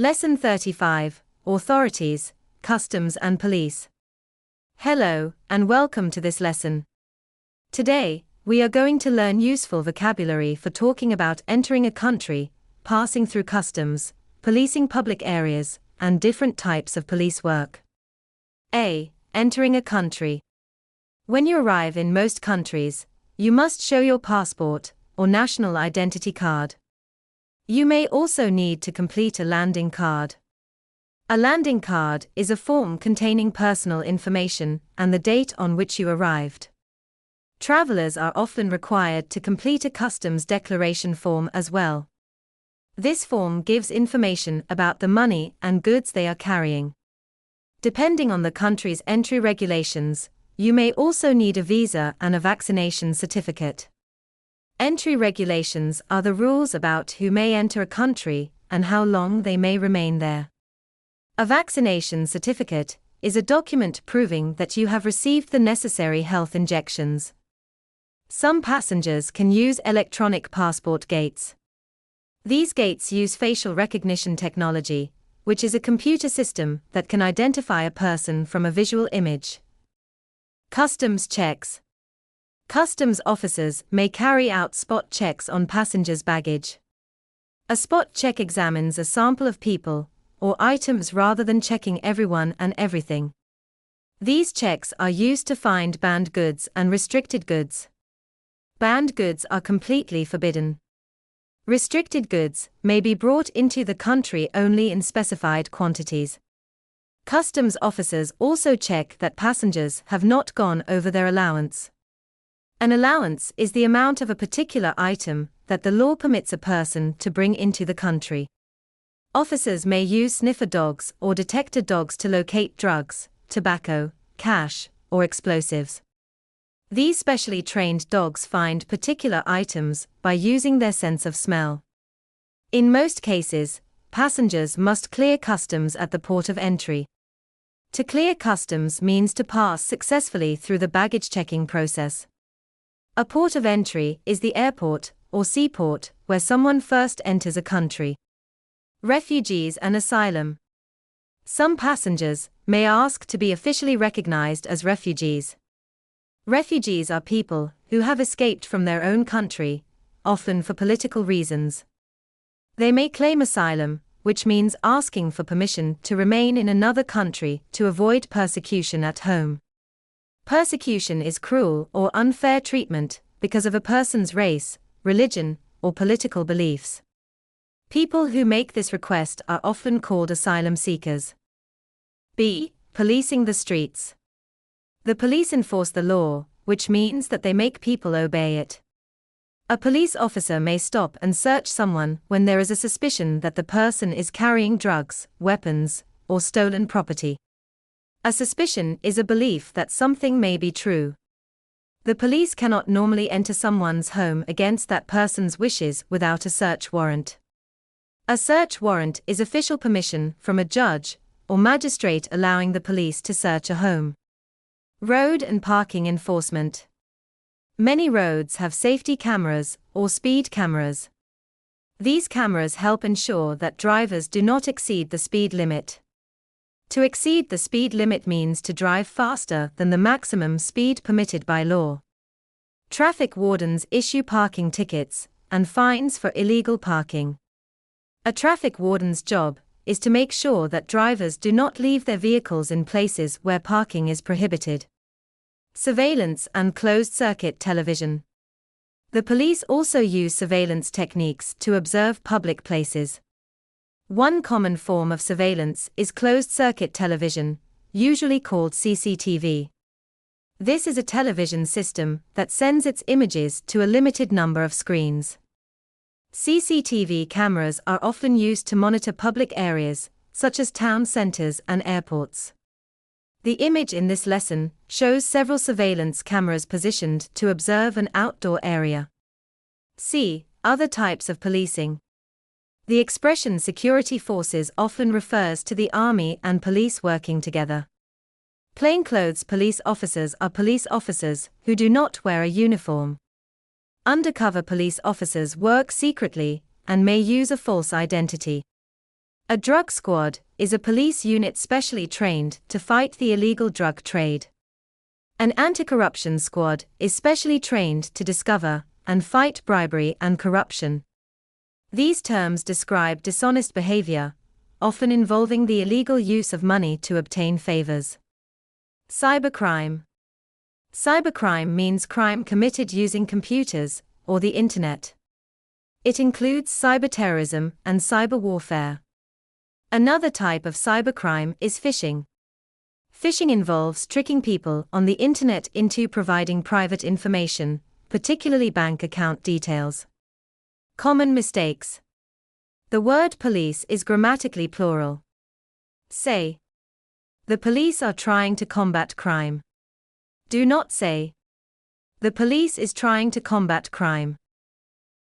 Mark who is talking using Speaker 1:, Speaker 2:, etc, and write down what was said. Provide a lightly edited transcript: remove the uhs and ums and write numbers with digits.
Speaker 1: Lesson 35, Authorities, Customs and Police. Hello, and welcome to this lesson. Today, we are going to learn useful vocabulary for talking about entering a country, passing through customs, policing public areas, and different types of police work. A. Entering a country. When you arrive in most countries, you must show your passport or national identity card. You may also need to complete a landing card. A landing card is a form containing personal information and the date on which you arrived. Travelers are often required to complete a customs declaration form as well. This form gives information about the money and goods they are carrying. Depending on the country's entry regulations, you may also need a visa and a vaccination certificate. Entry regulations are the rules about who may enter a country and how long they may remain there. A vaccination certificate is a document proving that you have received the necessary health injections. Some passengers can use electronic passport gates. These gates use facial recognition technology, which is a computer system that can identify a person from a visual image. Customs checks. Customs officers may carry out spot checks on passengers' baggage. A spot check examines a sample of people or items rather than checking everyone and everything. These checks are used to find banned goods and restricted goods. Banned goods are completely forbidden. Restricted goods may be brought into the country only in specified quantities. Customs officers also check that passengers have not gone over their allowance. An allowance is the amount of a particular item that the law permits a person to bring into the country. Officers may use sniffer dogs or detector dogs to locate drugs, tobacco, cash, or explosives. These specially trained dogs find particular items by using their sense of smell. In most cases, passengers must clear customs at the port of entry. To clear customs means to pass successfully through the baggage checking process. A port of entry is the airport or seaport where someone first enters a country. Refugees and asylum. Some passengers may ask to be officially recognized as refugees. Refugees are people who have escaped from their own country, often for political reasons. They may claim asylum, which means asking for permission to remain in another country to avoid persecution at home. Persecution is cruel or unfair treatment because of a person's race, religion, or political beliefs. People who make this request are often called asylum seekers. B. Policing the streets. The police enforce the law, which means that they make people obey it. A police officer may stop and search someone when there is a suspicion that the person is carrying drugs, weapons, or stolen property. A suspicion is a belief that something may be true. The police cannot normally enter someone's home against that person's wishes without a search warrant. A search warrant is official permission from a judge or magistrate allowing the police to search a home. Road and parking enforcement. Many roads have safety cameras or speed cameras. These cameras help ensure that drivers do not exceed the speed limit. To exceed the speed limit means to drive faster than the maximum speed permitted by law. Traffic wardens issue parking tickets and fines for illegal parking. A traffic warden's job is to make sure that drivers do not leave their vehicles in places where parking is prohibited. Surveillance and closed-circuit television. The police also use surveillance techniques to observe public places. One common form of surveillance is closed-circuit television, usually called CCTV. This is a television system that sends its images to a limited number of screens. CCTV cameras are often used to monitor public areas, such as town centers and airports. The image in this lesson shows several surveillance cameras positioned to observe an outdoor area. C. Other types of policing. The expression security forces often refers to the army and police working together. Plainclothes police officers are police officers who do not wear a uniform. Undercover police officers work secretly and may use a false identity. A drug squad is a police unit specially trained to fight the illegal drug trade. An anti-corruption squad is specially trained to discover and fight bribery and corruption. These terms describe dishonest behavior, often involving the illegal use of money to obtain favors. Cybercrime. Cybercrime means crime committed using computers or the internet. It includes cyberterrorism and cyber warfare. Another type of cybercrime is phishing. Phishing involves tricking people on the internet into providing private information, particularly bank account details. Common mistakes. The word police is grammatically plural. Say, the police are trying to combat crime. Do not say, the police is trying to combat crime.